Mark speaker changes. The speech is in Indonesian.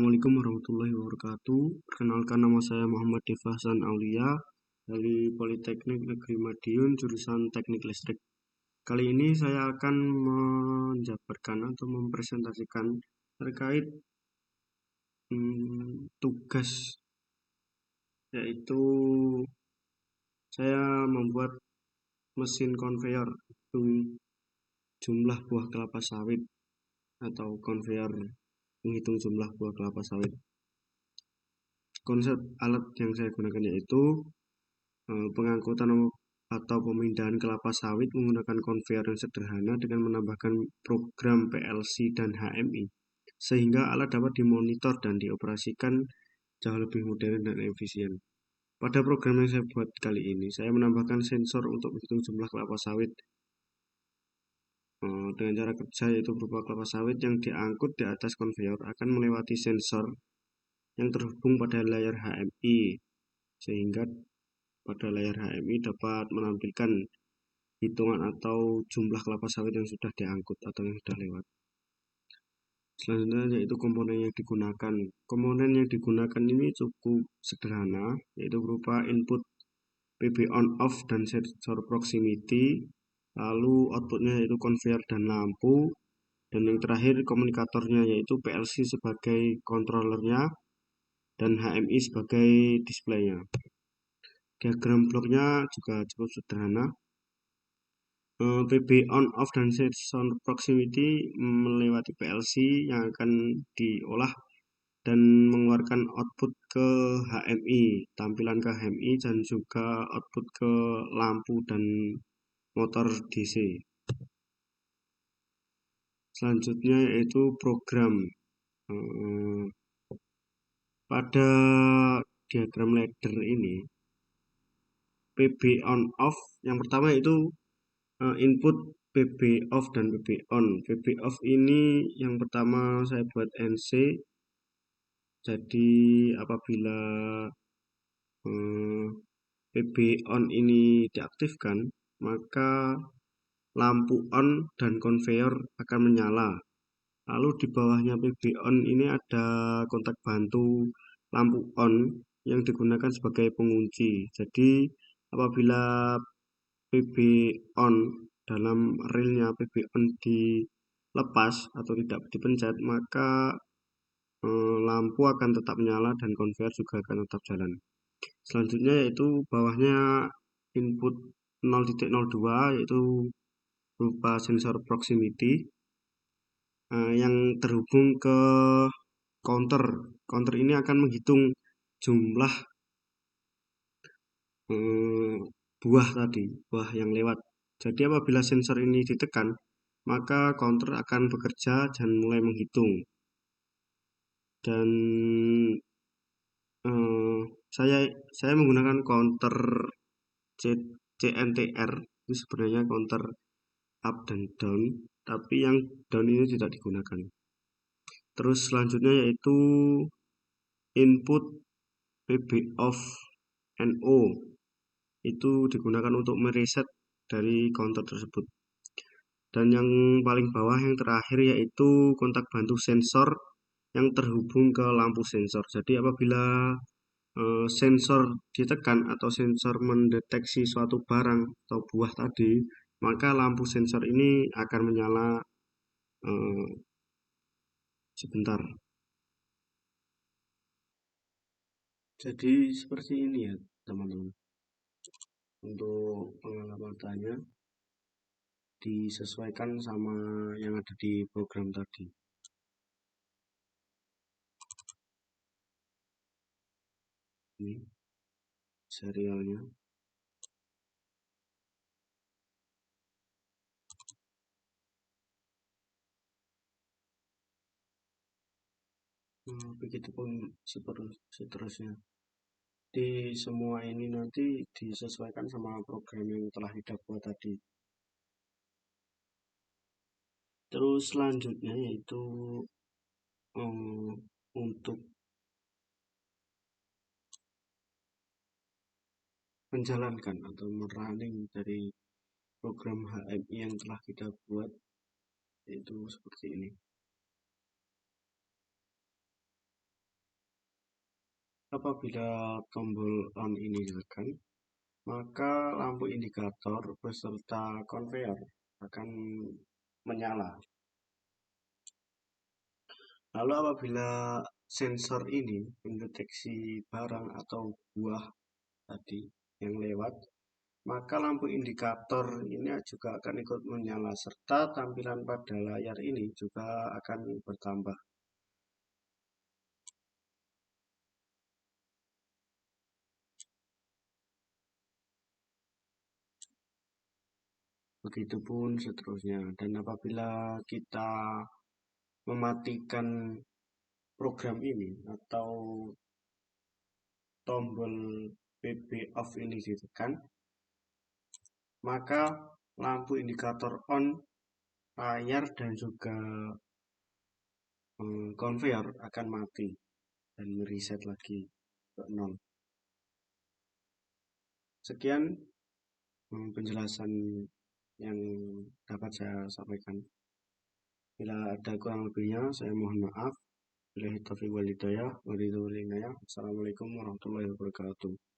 Speaker 1: Assalamualaikum warahmatullahi wabarakatuh. Perkenalkan, nama saya Muhammad Deva Hasan Aulia dari Politeknik Negeri Madiun, jurusan Teknik Listrik. Kali ini saya akan menjabarkan atau mempresentasikan terkait tugas, yaitu saya membuat mesin konveyor jumlah buah kelapa sawit atau konveyor menghitung jumlah buah kelapa sawit. Konsep alat yang saya gunakan yaitu pengangkutan atau pemindahan kelapa sawit menggunakan konveyor yang sederhana dengan menambahkan program PLC dan HMI, sehingga alat dapat dimonitor dan dioperasikan jauh lebih modern dan efisien. Pada program yang saya buat kali ini, saya menambahkan sensor untuk menghitung jumlah kelapa sawit dengan cara kerja, yaitu berupa kelapa sawit yang diangkut di atas konveyor akan melewati sensor yang terhubung pada layar HMI, sehingga pada layar HMI dapat menampilkan hitungan atau jumlah kelapa sawit yang sudah diangkut atau yang sudah lewat. Selanjutnya yaitu komponen yang digunakan. Komponen yang digunakan ini cukup sederhana, yaitu berupa input PB on off dan sensor proximity, lalu outputnya yaitu konveyor dan lampu, dan yang terakhir komunikatornya yaitu PLC sebagai controllernya dan HMI sebagai displaynya. Diagram bloknya juga cukup sederhana. PB on off dan sensor proximity melewati PLC yang akan diolah dan mengeluarkan output ke HMI, tampilan ke HMI, dan juga output ke lampu dan motor DC. Selanjutnya yaitu program. Pada diagram ladder ini, PB on off yang pertama yaitu input PB off dan PB on. PB off ini yang pertama saya buat NC. Jadi apabila PB on ini diaktifkan, maka lampu on dan konveyor akan menyala. Lalu di bawahnya PB on ini ada kontak bantu lampu on yang digunakan sebagai pengunci. Jadi apabila PB on dalam relnya PB on dilepas atau tidak dipencet, maka lampu akan tetap menyala dan konveyor juga akan tetap jalan. Selanjutnya yaitu bawahnya input 0.02 yaitu berupa sensor proximity yang terhubung ke counter. Counter ini akan menghitung jumlah buah yang lewat. Jadi apabila sensor ini ditekan, maka counter akan bekerja dan mulai menghitung. Dan saya menggunakan counter CNTR, itu sebenarnya counter up dan down, tapi yang down ini tidak digunakan. Terus selanjutnya yaitu input PB off NO, itu digunakan untuk mereset dari counter tersebut. Dan yang paling bawah yang terakhir yaitu kontak bantu sensor yang terhubung ke lampu sensor. Jadi apabila sensor ditekan atau sensor mendeteksi suatu barang atau buah tadi, maka lampu sensor ini akan menyala sebentar. Jadi seperti ini ya teman-teman. Untuk pengalamannya disesuaikan sama yang ada di program tadi. Ini serialnya. Begitupun seterusnya. Di semua ini nanti disesuaikan sama program yang telah kita buat tadi. Terus selanjutnya yaitu untuk menjalankan atau merunning dari program HMI yang telah kita buat, yaitu seperti ini. Apabila tombol on ini ditekan, maka lampu indikator beserta konveyor akan menyala. Lalu apabila sensor ini mendeteksi barang atau buah tadi yang lewat, maka lampu indikator ini juga akan ikut menyala serta tampilan pada layar ini juga akan bertambah. Begitupun seterusnya. Dan apabila kita mematikan program ini atau tombol PB off ini ditekan, maka lampu indikator on, layar dan juga konveyor akan mati dan mereset lagi ke nol. Sekian penjelasan yang dapat saya sampaikan. Bila ada kurang lebihnya, saya mohon maaf. Billahi taufiq wal hidayah. Assalamualaikum warahmatullahi wabarakatuh.